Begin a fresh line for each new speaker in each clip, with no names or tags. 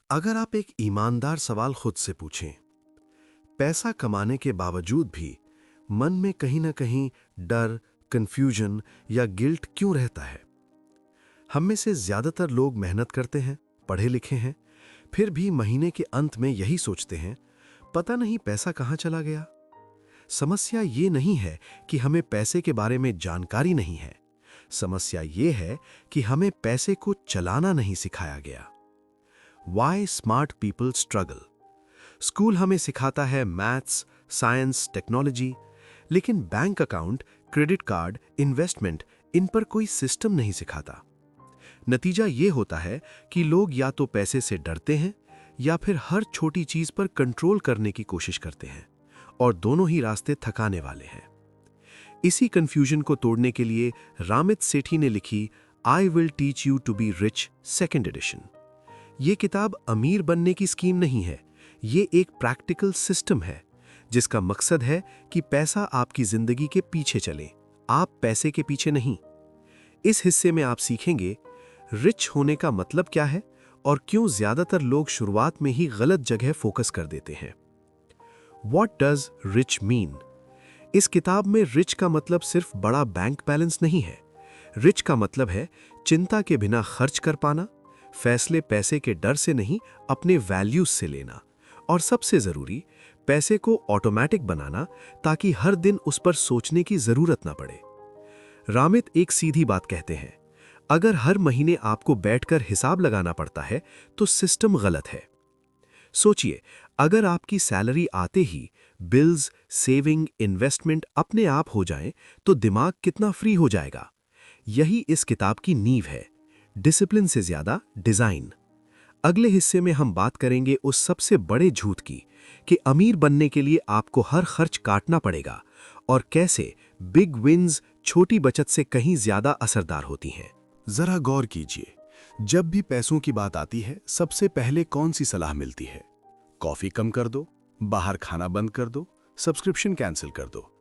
अगर आप एक ईमानदार सवाल खुद से पूछें, पैसा कमाने के बावजूद भी मन में कहीं ना कहीं डर, कंफ्यूजन या गिल्ट क्यों रहता है? हम में से ज्यादातर लोग मेहनत करते हैं, पढ़े लिखे हैं, फिर भी महीने के अंत में यही सोचते हैं, पता नहीं पैसा कहाँ चला गया। समस्या ये नहीं है कि हमें पैसे के बारे में जानकारी नहीं है। समस्या ये है कि हमें पैसे को चलाना नहीं सिखाया गया। Why smart people struggle? School हमें सिखाता है मैथ्स, साइंस, टेक्नोलॉजी, लेकिन bank account, credit card, investment, इन पर कोई सिस्टम नहीं सिखाता। नतीजा ये होता है कि लोग या तो पैसे से डरते हैं या फिर हर छोटी चीज पर कंट्रोल करने की कोशिश करते हैं, और दोनों ही रास्ते थकाने वाले हैं। इसी कंफ्यूजन को तोड़ने के लिए रामित सेठी ने लिखी I will teach you to be rich second edition. ये किताब अमीर बनने की स्कीम नहीं है, ये एक प्रैक्टिकल सिस्टम है जिसका मकसद है कि पैसा आपकी जिंदगी के पीछे चले, आप पैसे के पीछे नहीं। इस हिस्से में आप सीखेंगे रिच होने का मतलब क्या है और क्यों ज्यादातर लोग शुरुआत में ही गलत जगह फोकस कर देते हैं। What does rich mean? इस किताब में रिच का मतलब सिर्फ बड़ा बैंक बैलेंस नहीं है। रिच का मतलब है चिंता के बिना खर्च कर पाना, फैसले पैसे के डर से नहीं अपने वैल्यूज से लेना, और सबसे जरूरी पैसे को ऑटोमेटिक बनाना ताकि हर दिन उस पर सोचने की जरूरत ना पड़े। रामित एक सीधी बात कहते हैं, अगर हर महीने आपको बैठकर हिसाब लगाना पड़ता है तो सिस्टम गलत है। सोचिए, अगर आपकी सैलरी आते ही बिल्स, सेविंग, इन्वेस्टमेंट अपने आप हो जाएं तो दिमाग कितना फ्री हो जाएगा। यही इस किताब की नींव है, डिसिप्लिन से ज्यादा डिजाइन। अगले हिस्से में हम बात करेंगे उस सबसे बड़े झूठ की कि अमीर बनने के लिए आपको हर खर्च काटना पड़ेगा, और कैसे बिग विन्स छोटी बचत से कहीं ज्यादा असरदार होती हैं।
जरा गौर कीजिए, जब भी पैसों की बात आती है सबसे पहले कौन सी सलाह मिलती है? कॉफी कम कर दो, बाहर खाना बंद कर दो, सब्सक्रिप्शन कैंसिल कर दो।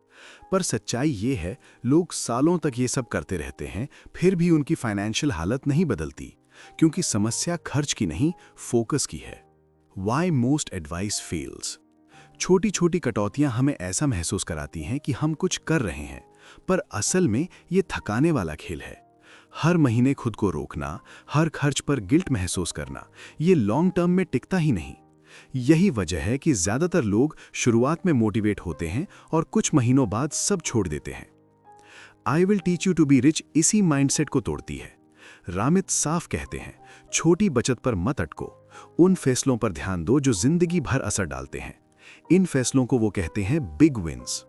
पर सच्चाई ये है, लोग सालों तक ये सब करते रहते हैं, फिर भी उनकी फाइनेंशियल हालत नहीं बदलती, क्योंकि समस्या खर्च की नहीं, फोकस की है। Why most advice fails? छोटी छोटी कटौतियां हमें ऐसा महसूस कराती हैं कि हम कुछ कर रहे हैं, पर असल में ये थकाने वाला खेल है। हर महीने खुद को रोकना, हर खर्च पर गिल्ट महसूस करना, ये लॉन्ग टर्म में टिकता ही नहीं। यही वजह है कि ज्यादातर लोग शुरुआत में मोटिवेट होते हैं और कुछ महीनों बाद सब छोड़ देते हैं। I will teach you to be rich इसी माइंडसेट को तोड़ती है। रामित साफ कहते हैं, छोटी बचत पर मत अटको, उन फैसलों पर ध्यान दो जो जिंदगी भर असर डालते हैं। इन फैसलों को वो कहते हैं big wins.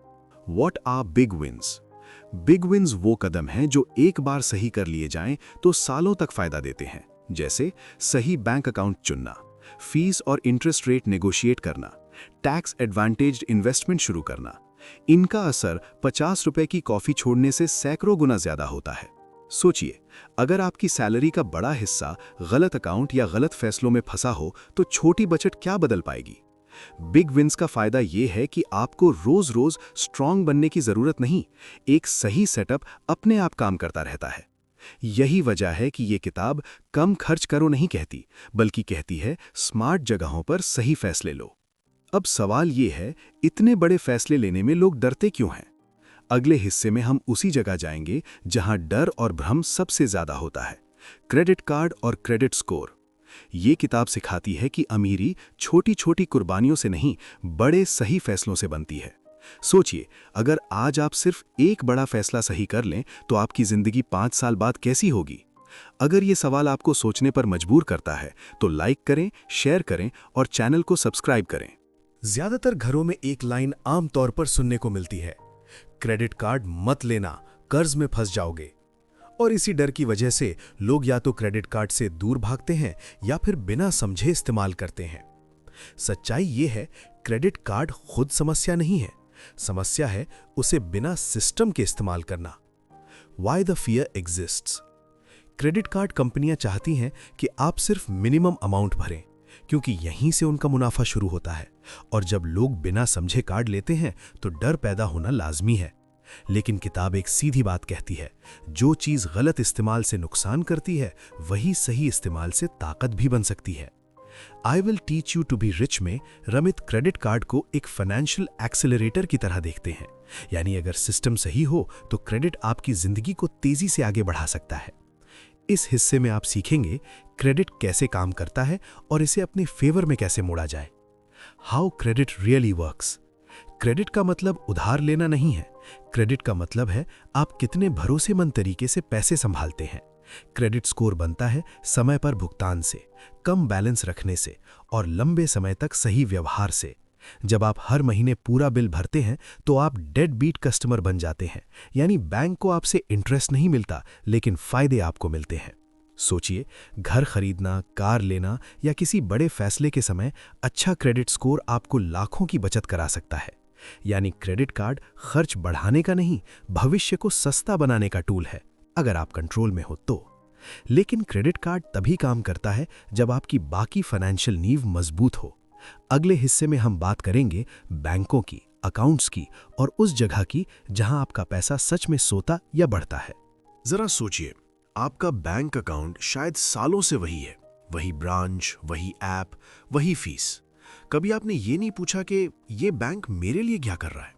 What are big wins? Big wins वो कदम हैं जो एक बार सही कर लिए जाएं तो सालों तक फायदा देते हैं, जैसे सही बैंक अकाउंट चुनना, फीस और इंटरेस्ट रेट नेगोशिएट करना, टैक्स एडवांटेज्ड इन्वेस्टमेंट शुरू करना। इनका असर 50 रुपए की कॉफी छोड़ने से सैकड़ों गुना ज्यादा होता है। सोचिए, अगर आपकी सैलरी का बड़ा हिस्सा गलत अकाउंट या गलत फैसलों में फंसा हो तो छोटी बचत क्या बदल पाएगी? बिग विन्स का फायदा यह है कि आपको रोज रोज स्ट्रांग बनने की जरूरत नहीं, एक सही सेटअप अपने आप काम करता रहता है। यही वजह है कि यह किताब कम खर्च करो नहीं कहती, बल्कि कहती है स्मार्ट जगहों पर सही फैसले लो। अब सवाल यह है, इतने बड़े फैसले लेने में लोग डरते क्यों हैं? अगले हिस्से में हम उसी जगह जाएंगे जहां डर और भ्रम सबसे ज्यादा होता है, क्रेडिट कार्ड और क्रेडिट स्कोर। ये किताब सिखाती है कि अमीरी छोटी छोटी कुर्बानियों से नहीं, बड़े सही फैसलों से बनती है। सोचिए, अगर आज आप सिर्फ एक बड़ा फैसला सही कर लें तो आपकी जिंदगी 5 साल बाद कैसी होगी? अगर ये सवाल आपको सोचने पर मजबूर करता है तो लाइक करें, शेयर करें और चैनल को सब्सक्राइब करें।
ज्यादातर घरों में एक लाइन आम तौर पर सुनने को मिलती है, क्रेडिट कार्ड मत लेना, कर्ज में फंस जाओगे। और इसी डर की वजह से लोग या तो क्रेडिट कार्ड से दूर भागते हैं या फिर बिना समझे इस्तेमाल करते हैं। सच्चाई ये है, क्रेडिट कार्ड खुद समस्या नहीं है, समस्या है उसे बिना सिस्टम के इस्तेमाल करना। Why the fear exists? Credit card कंपनियां चाहती हैं कि आप सिर्फ मिनिमम अमाउंट भरें, क्योंकि यहीं से उनका मुनाफा शुरू होता है, और जब लोग बिना समझे कार्ड लेते हैं तो डर पैदा होना लाजमी है। लेकिन किताब एक सीधी बात कहती है, जो चीज गलत इस्तेमाल से नुकसान करती है वही सही इस्तेमाल से ताकत भी बन सकती है।
I will teach you to be rich में रमित क्रेडिट कार्ड को एक फाइनेंशियल एक्सेलरेटर की तरह देखते हैं। यानी अगर सिस्टम सही हो तो क्रेडिट आपकी जिंदगी को तेजी से आगे बढ़ा सकता है। इस हिस्से में आप सीखेंगे क्रेडिट कैसे काम करता है और इसे अपने फेवर में कैसे मोड़ा जाए। How credit really works. Credit का मतलब उधार लेना नहीं है। क्रेडिट का मतलब है आप कितने भरोसेमंद तरीके से पैसे संभालते हैं। क्रेडिट स्कोर बनता है समय पर भुगतान से, कम बैलेंस रखने से और लंबे समय तक सही व्यवहार से। जब आप हर महीने पूरा बिल भरते हैं तो आप डेड बीट कस्टमर बन जाते हैं। यानी बैंक को आपसे इंटरेस्ट नहीं मिलता, लेकिन फायदे आपको मिलते हैं। सोचिए, घर खरीदना, कार लेना या किसी बड़े फैसले के समय अच्छा क्रेडिट स्कोर आपको लाखों की बचत करा सकता है। यानी क्रेडिट कार्ड खर्च बढ़ाने का नहीं, भविष्य को सस्ता बनाने का टूल है, अगर आप कंट्रोल में हो तो। लेकिन क्रेडिट कार्ड तभी काम करता है जब आपकी बाकी फाइनेंशियल नींव मजबूत हो। अगले हिस्से में हम बात करेंगे बैंकों की, अकाउंट्स की और उस जगह की जहां आपका पैसा सच में सोता या बढ़ता है।
जरा सोचिए, आपका बैंक अकाउंट शायद सालों से वही है, वही ब्रांच, वही ऐप, वही फीस। कभी आपने ये नहीं पूछा कि ये बैंक मेरे लिए क्या कर रहा है?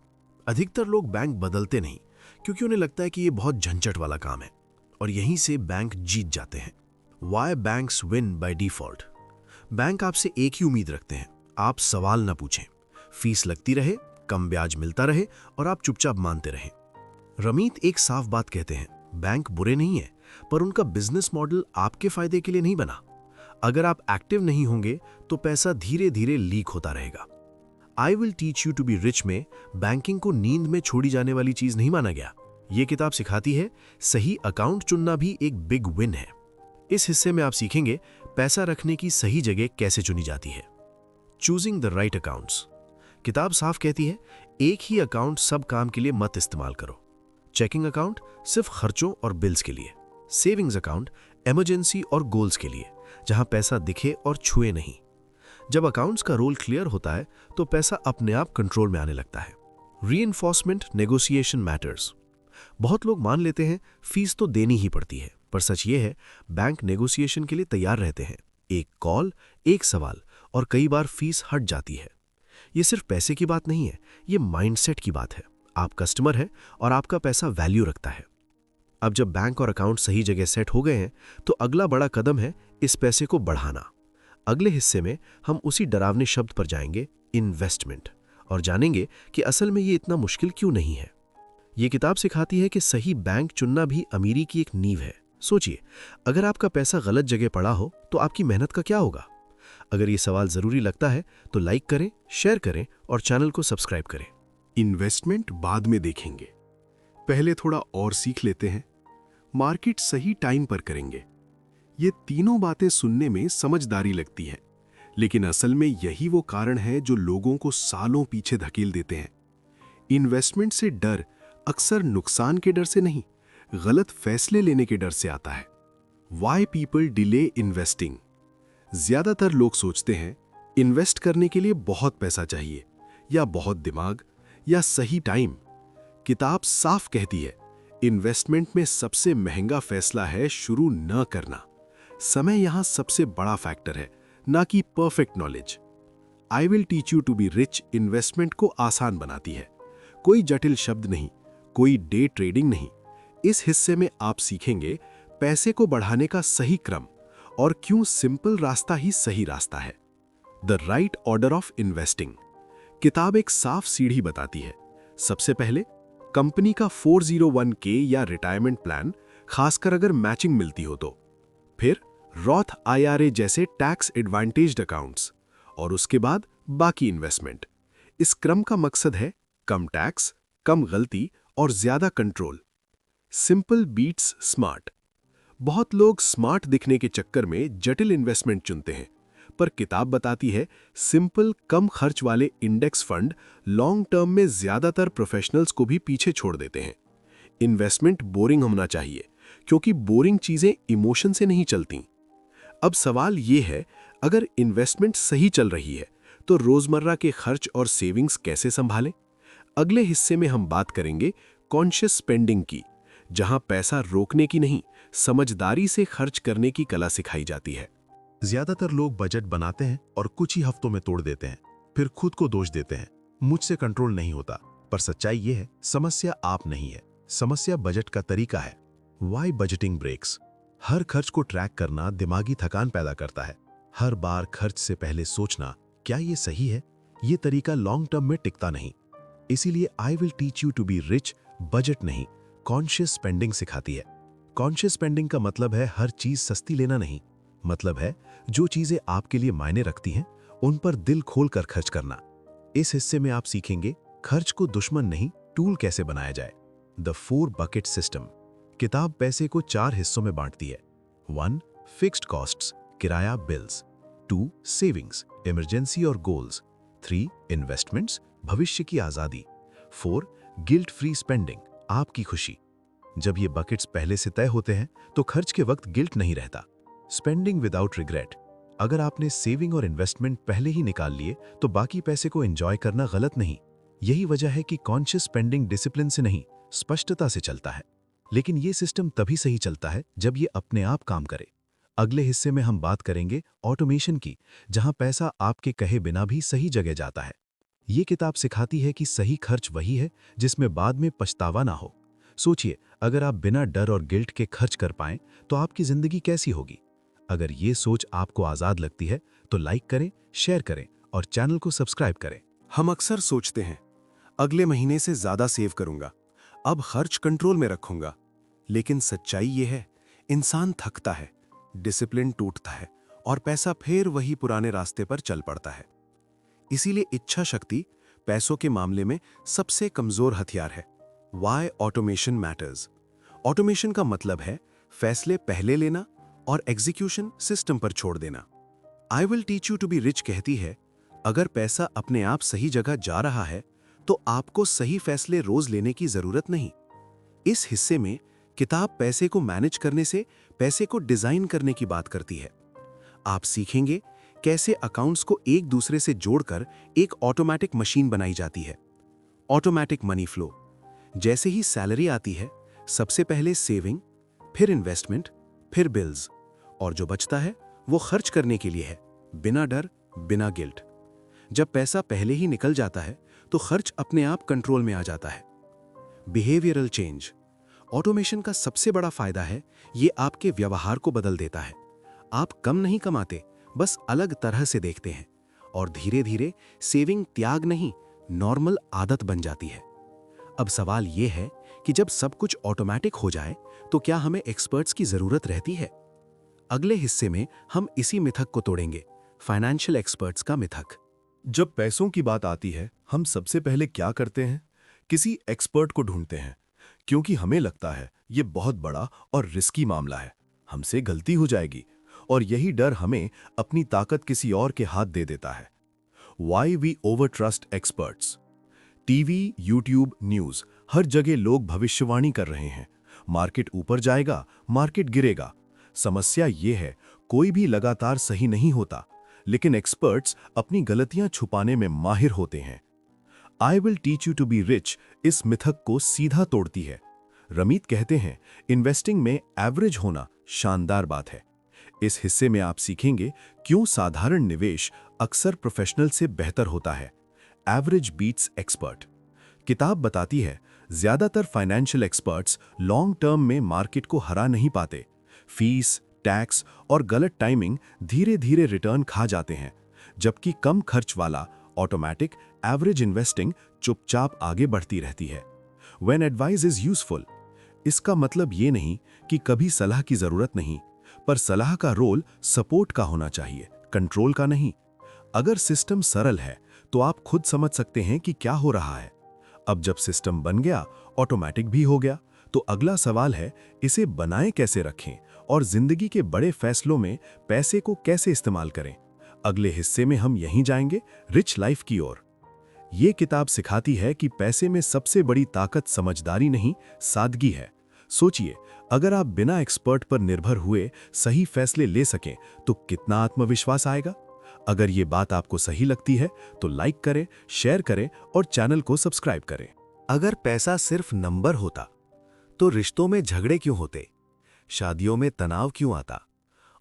अधिकतर लोग बैंक बदलते नहीं, क्योंकि उन्हें लगता है कि ये बहुत झंझट वाला काम है, और यहीं से बैंक जीत जाते हैं। Why banks win by default? Bank आपसे एक ही उम्मीद रखते हैं, आप सवाल ना पूछें, फीस लगती रहे, कम ब्याज मिलता रहे और आप चुपचाप मानते रहें। रमीत एक साफ बात कहते हैं, बैंक बुरे नहीं है, पर उनका बिजनेस मॉडल आपके फायदे के लिए नहीं बना। अगर आप एक्टिव नहीं होंगे तो पैसा धीरे धीरे लीक होता रहेगा। I will teach you to be rich में बैंकिंग को नींद में छोड़ी जाने वाली चीज नहीं माना गया। ये किताब सिखाती है सही अकाउंट चुनना भी एक बिग विन है। इस हिस्से में आप सीखेंगे पैसा रखने की सही जगह कैसे चुनी जाती है। Choosing the right accounts. किताब साफ कहती है, एक ही अकाउंट सब काम के लिए मत इस्तेमाल करो। चेकिंग अकाउंट सिर्फ खर्चों और बिल्स के लिए, सेविंग्स अकाउंट इमरजेंसी और गोल्स के लिए, जहां पैसा दिखे और छुए नहीं। जब अकाउंट्स का रोल क्लियर होता है तो पैसा अपने आप कंट्रोल में आने लगता है। Reinforcement negotiation matters. बहुत लोग मान लेते हैं फीस तो देनी ही पड़ती है, पर सच ये है बैंक नेगोशिएशन के लिए तैयार रहते हैं। एक कॉल, एक सवाल और कई बार फीस हट जाती है। ये सिर्फ पैसे की बात नहीं है, ये माइंडसेट की बात है। आप कस्टमर हैं और आपका पैसा वैल्यू रखता है। अब जब बैंक और अकाउंट सही जगह सेट हो गए हैं तो अगला बड़ा कदम है इस पैसे को बढ़ाना। अगले हिस्से में हम उसी डरावने शब्द पर जाएंगे, इन्वेस्टमेंट, और जानेंगे कि असल में ये इतना मुश्किल क्यों नहीं है। ये किताब सिखाती है कि सही बैंक चुनना भी अमीरी की एक नींव है। सोचिए, अगर आपका पैसा गलत जगह पड़ा हो तो आपकी मेहनत का क्या होगा? अगर ये सवाल जरूरी लगता है तो लाइक करें, शेयर करें और चैनल को सब्सक्राइब करें।
इन्वेस्टमेंट बाद में देखेंगे, पहले थोड़ा और सीख लेते हैं। मार्केट सही टाइम पर करेंगे। ये तीनों बातें सुनने में समझदारी लगती है, लेकिन असल में यही वो कारण है जो लोगों को सालों पीछे धकेल देते हैं। इन्वेस्टमेंट से डर अक्सर नुकसान के डर से नहीं, गलत फैसले लेने के डर से आता है। Why people delay investing? ज्यादातर लोग सोचते हैं इन्वेस्ट करने के लिए बहुत पैसा चाहिए, या बहुत दिमाग, या सही टाइम। किताब साफ कहती है, इन्वेस्टमेंट में सबसे महंगा फैसला है शुरू न करना। समय यहां सबसे बड़ा फैक्टर है, ना कि perfect knowledge. I will teach you to be rich investment को आसान बनाती है। कोई जटिल शब्द नहीं, कोई डे ट्रेडिंग नहीं। इस हिस्से में आप सीखेंगे पैसे को बढ़ाने का सही क्रम और क्यों सिंपल रास्ता ही सही रास्ता है। The right order of investing. किताब एक साफ सीढ़ी बताती है। सबसे पहले कंपनी का 401k या रिटायरमेंट प्लान, खासकर अगर मैचिंग मिलती हो तो। फिर रॉथ IRA जैसे टैक्स एडवांटेज्ड अकाउंट्स, और उसके बाद बाकी इन्वेस्टमेंट। इस क्रम का मकसद है कम टैक्स, कम गलती और ज्यादा कंट्रोल। Simple beats smart. बहुत लोग स्मार्ट दिखने के चक्कर में जटिल इन्वेस्टमेंट चुनते हैं, पर किताब बताती है सिंपल कम खर्च वाले इंडेक्स फंड लॉन्ग टर्म में ज्यादातर प्रोफेशनल्स को भी पीछे छोड़ देते हैं। इन्वेस्टमेंट बोरिंग होना चाहिए, क्योंकि बोरिंग चीजें इमोशन से नहीं चलती। अब सवाल ये है, अगर इन्वेस्टमेंट सही चल रही है तो रोजमर्रा के खर्च और सेविंग्स कैसे संभालें? अगले हिस्से में हम बात करेंगे कॉन्शियस स्पेंडिंग की, जहां पैसा रोकने की नहीं, समझदारी से खर्च करने की कला सिखाई जाती है।
ज्यादातर लोग बजट बनाते हैं और कुछ ही हफ्तों में तोड़ देते हैं, फिर खुद को दोष देते हैं, मुझसे कंट्रोल नहीं होता। पर सच्चाई ये है, समस्या आप नहीं है, समस्या बजट का तरीका है। Y budgeting breaks? हर खर्च को ट्रैक करना दिमागी थकान पैदा करता है। हर बार खर्च से पहले सोचना, क्या ये सही है? ये तरीका लॉन्ग टर्म में टिकता नहीं। इसीलिए I will teach you to be rich budget नहीं, कॉन्शियस स्पेंडिंग सिखाती है। कॉन्शियस स्पेंडिंग का मतलब है हर चीज सस्ती लेना नहीं, मतलब है जो चीजें आपके लिए मायने रखती हैं उन पर दिल खोलकर खर्च करना। इस हिस्से में आप सीखेंगे खर्च को दुश्मन नहीं, टूल कैसे बनाया जाए। The 4 bucket system. किताब पैसे को 4 हिस्सों में बांटती है। 1 फिक्स्ड कॉस्ट्स, किराया बिल्स। 2 सेविंग्स, इमरजेंसी और गोल्स। 3 इन्वेस्टमेंट्स, भविष्य की आजादी। 4 गिल्ट फ्री स्पेंडिंग, आपकी खुशी। जब ये बकेट्स पहले से तय होते हैं तो खर्च के वक्त गिल्ट नहीं रहता। Spending without regret. अगर आपने सेविंग और इन्वेस्टमेंट पहले ही निकाल लिए तो बाकी पैसे को एंजॉय करना गलत नहीं। यही वजह है कि कॉन्शियस स्पेंडिंग डिसिप्लिन से नहीं, स्पष्टता से चलता है। लेकिन ये सिस्टम तभी सही चलता है जब ये अपने आप काम करे। अगले हिस्से में हम बात करेंगे ऑटोमेशन की, जहां पैसा आपके कहे बिना भी सही जगह जाता है। ये किताब सिखाती है कि सही खर्च वही है जिसमें बाद में पछतावा ना हो। सोचिए, अगर आप बिना डर और गिल्ट के खर्च कर पाएं तो आपकी जिंदगी कैसी होगी। अगर ये सोच आपको आजाद लगती है तो लाइक करें, शेयर करें और चैनल को सब्सक्राइब करें।
हम अक्सर सोचते हैं, अगले महीने से ज्यादा सेव करूंगा, अब खर्च कंट्रोल में रखूंगा। लेकिन सच्चाई ये है, इंसान थकता है, डिसिप्लिन टूटता है और पैसा फिर वही पुराने रास्ते पर चल पड़ता है। इसीलिए इच्छा शक्ति पैसों के मामले में सबसे कमजोर हथियार है। Why automation matters? ऑटोमेशन का मतलब है फैसले पहले लेना और एग्जीक्यूशन सिस्टम पर छोड़ देना। I will teach you to be rich कहती है, अगर पैसा अपने आप सही जगह जा रहा है तो आपको सही फैसले रोज लेने की जरूरत नहीं। इस हिस्से में किताब पैसे को मैनेज करने से पैसे को डिजाइन करने की बात करती है। आप सीखेंगे कैसे अकाउंट्स को एक दूसरे से जोड़कर एक ऑटोमेटिक मशीन बनाई जाती है। Automatic money flow. जैसे ही सैलरी आती है, सबसे पहले सेविंग, फिर इन्वेस्टमेंट, फिर बिल्स, और जो बचता है वो खर्च करने के लिए है, बिना डर, बिना गिल्ट। जब पैसा पहले ही निकल जाता है तो खर्च अपने आप कंट्रोल में आ जाता है। Behavioural change. ऑटोमेशन का सबसे बड़ा फायदा है ये आपके व्यवहार को बदल देता है। आप कम नहीं कमाते, बस अलग तरह से देखते हैं और धीरे धीरे सेविंग त्याग नहीं, नॉर्मल आदत बन जाती है। अब सवाल यह है कि जब सब कुछ ऑटोमेटिक हो जाए तो क्या हमें एक्सपर्ट्स की जरूरत रहती है? अगले हिस्से में हम इसी मिथक को तोड़ेंगे, फाइनेंशियल एक्सपर्ट्स का मिथक।
जब पैसों की बात आती है, हम सबसे पहले क्या करते हैं? किसी एक्सपर्ट को ढूंढते हैं, क्योंकि हमें लगता है ये बहुत बड़ा और रिस्की मामला है, हमसे गलती हो जाएगी, और यही डर हमें अपनी ताकत किसी और के हाथ दे देता है। Why we overtrust experts? TV, YouTube, news, हर जगह लोग भविष्यवाणी कर रहे हैं, मार्केट ऊपर जाएगा, मार्केट गिरेगा। समस्या ये है, कोई भी लगातार सही नहीं होता, लेकिन एक्सपर्ट्स अपनी गलतियां छुपाने में माहिर होते हैं। I will teach you to be rich इस मिथक को सीधा तोड़ती है। रमीत कहते हैं, इन्वेस्टिंग में एवरेज होना शानदार बात है। इस हिस्से में आप सीखेंगे क्यों साधारण निवेश अक्सर प्रोफेशनल से बेहतर होता है। Average beats expert. किताब बताती है, ज्यादातर फाइनेंशियल एक्सपर्ट्स लॉन्ग टर्म में मार्केट को हरा नहीं पाते। फीस, टैक्स और गलत टाइमिंग धीरे धीरे रिटर्न खा जाते हैं, जबकि कम खर्च वाला ऑटोमेटिक एवरेज इन्वेस्टिंग चुपचाप आगे बढ़ती रहती है। व्हेन एडवाइस इज यूजफुल, इसका मतलब ये नहीं कि कभी सलाह की जरूरत नहीं, पर सलाह का रोल सपोर्ट का होना चाहिए, कंट्रोल का नहीं। अगर सिस्टम सरल है तो आप खुद समझ सकते हैं कि क्या हो रहा है। अब जब सिस्टम बन गया, ऑटोमेटिक भी हो गया, तो अगला सवाल है, इसे बनाए कैसे रखें और जिंदगी के बड़े फैसलों में पैसे को कैसे इस्तेमाल करें। अगले हिस्से में हम यहीं जाएंगे, रिच लाइफ की ओर। ये किताब सिखाती है कि पैसे में सबसे बड़ी ताकत समझदारी नहीं, सादगी है। सोचिए, अगर आप बिना एक्सपर्ट पर निर्भर हुए सही फैसले ले सकें तो कितना आत्मविश्वास आएगा। अगर ये बात आपको सही लगती है तो लाइक करें, शेयर करें और चैनल को सब्सक्राइब करें।
अगर पैसा सिर्फ नंबर होता तो रिश्तों में झगड़े क्यों होते, शादियों में तनाव क्यों आता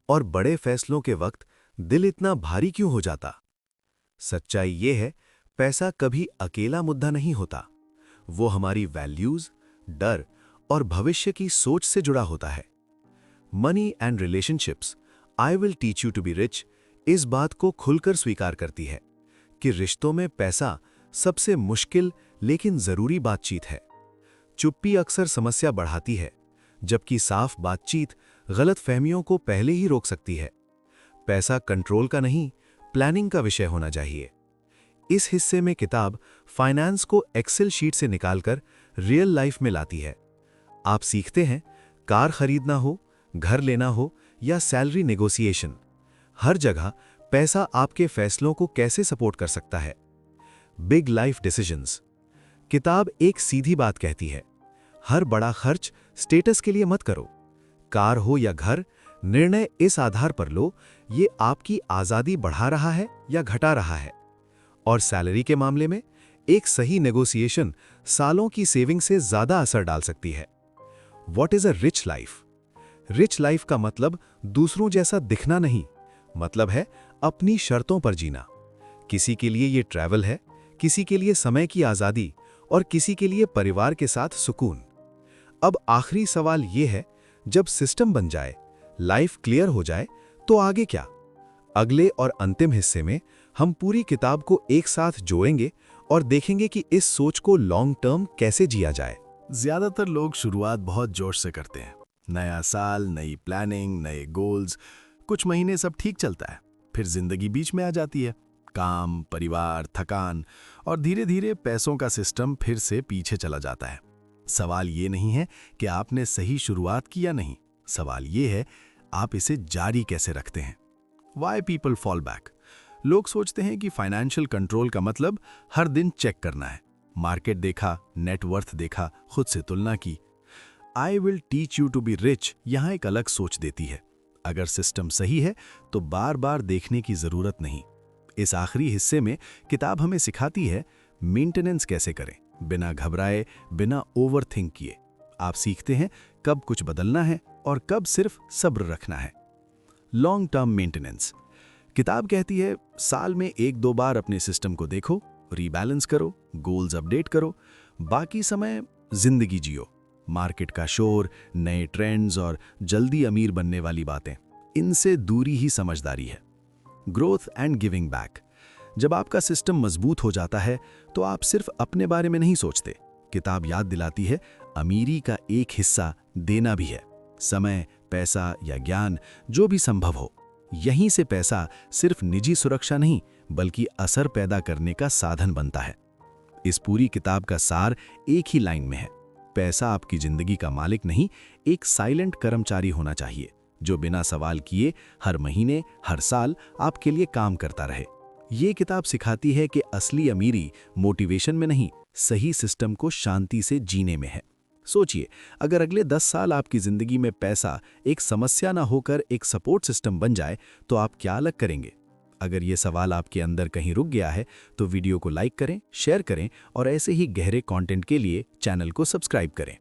और बड़े फैसलों के वक्त
दिल इतना भारी क्यों हो जाता? सच्चाई ये है, पैसा कभी अकेला मुद्दा नहीं होता। वो हमारी वैल्यूज, डर और भविष्य की सोच से जुड़ा होता है। Money and relationships, I will teach you to be rich, इस बात को खुलकर स्वीकार करती है कि रिश्तों में पैसा सबसे मुश्किल लेकिन जरूरी बातचीत है। चुप्पी अक्सर समस्या बढ़ाती है, जबकि साफ बातचीत गलतफहमियों को पहले ही रोक सकती है। पैसा कंट्रोल का नहीं, प्लानिंग का विषय होना चाहिए। इस हिस्से में किताब फाइनेंस को एक्सेल शीट से निकालकर रियल लाइफ में लाती है। आप सीखते हैं, कार खरीदना हो, घर लेना हो या सैलरी नेगोशिएशन, हर जगह पैसा आपके फैसलों को कैसे सपोर्ट कर सकता है। बिग लाइफ डिसीजंस, किताब एक सीधी बात कहती है, हर बड़ा खर्च स्टेटस के लिए मत करो। कार हो या घर, निर्णय इस आधार पर लो, ये आपकी आज़ादी बढ़ा रहा है या घटा रहा है। और सैलरी के मामले में एक सही नेगोशिएशन सालों की सेविंग से ज़्यादा असर डाल सकती है। What is a rich life? Rich life का मतलब दूसरों जैसा दिखना नहीं, मतलब है अपनी शर्तों पर जीना। किसी के लिए ये ट्रैवल है, किसी के लिए समय की आज़ादी और किसी के लिए परिवार के साथ सुकून। अब आखिरी सवाल ये है, जब सिस्टम बन जाए, लाइफ क्लियर हो जाए, तो आगे क्या? अगले और अंतिम हिस्से में हम पूरी किताब को एक साथ जोड़ेंगे और देखेंगे कि इस सोच को लॉन्ग टर्म कैसे जिया जाए।
ज्यादातर लोग शुरुआत बहुत जोश से करते हैं। नया साल, नई प्लानिंग, नए गोल्स, कुछ महीने सब ठीक चलता है, फिर जिंदगी बीच में आ जाती है। काम, परिवार, थकान और धीरे धीरे पैसों का सिस्टम फिर से पीछे चला जाता है। सवाल ये नहीं है कि आपने सही शुरुआत की या नहीं, सवाल ये है आप इसे जारी कैसे रखते हैं। Why people fall back? लोग सोचते हैं कि फाइनेंशियल कंट्रोल का मतलब हर दिन चेक करना है। मार्केट देखा, नेटवर्थ देखा, खुद से तुलना की। I will teach you to be rich यहां एक अलग सोच देती है। अगर सिस्टम सही है तो बार बार देखने की जरूरत नहीं। इस आखिरी हिस्से में किताब हमें सिखाती है मेंटेनेंस कैसे करें, बिना घबराए, बिना ओवरथिंक किए। आप सीखते हैं कब कुछ बदलना है और कब सिर्फ सब्र रखना है। लॉन्ग टर्म मेंटेनेंस, किताब कहती है साल में 1-2 बार अपने सिस्टम को देखो, रीबैलेंस करो, गोल्स अपडेट करो, बाकी समय जिंदगी जियो। मार्केट का शोर, नए ट्रेंड्स और जल्दी अमीर बनने वाली बातें, इनसे दूरी ही समझदारी है। ग्रोथ एंड गिविंग बैक, जब आपका सिस्टम मजबूत हो जाता है तो आप सिर्फ अपने बारे में नहीं सोचते। किताब याद दिलाती है अमीरी का एक हिस्सा देना भी है। समय, पैसा या ज्ञान, जो भी संभव हो, यहीं से पैसा सिर्फ निजी सुरक्षा नहीं बल्कि असर पैदा करने का साधन बनता है। इस पूरी किताब का सार एक ही लाइन में है, पैसा आपकी जिंदगी का मालिक नहीं, एक साइलेंट कर्मचारी होना चाहिए जो बिना सवाल किए हर महीने, हर साल आपके लिए काम करता रहे। ये किताब सिखाती है कि असली अमीरी मोटिवेशन में नहीं, सही सिस्टम को शांति से जीने में है। सोचिए, अगर अगले 10 साल आपकी जिंदगी में पैसा एक समस्या ना होकर एक सपोर्ट सिस्टम बन जाए तो आप क्या अलग करेंगे? अगर ये सवाल आपके अंदर कहीं रुक गया है तो वीडियो को लाइक करें, शेयर करें और ऐसे ही गहरे कंटेंट के लिए चैनल को सब्सक्राइब करें।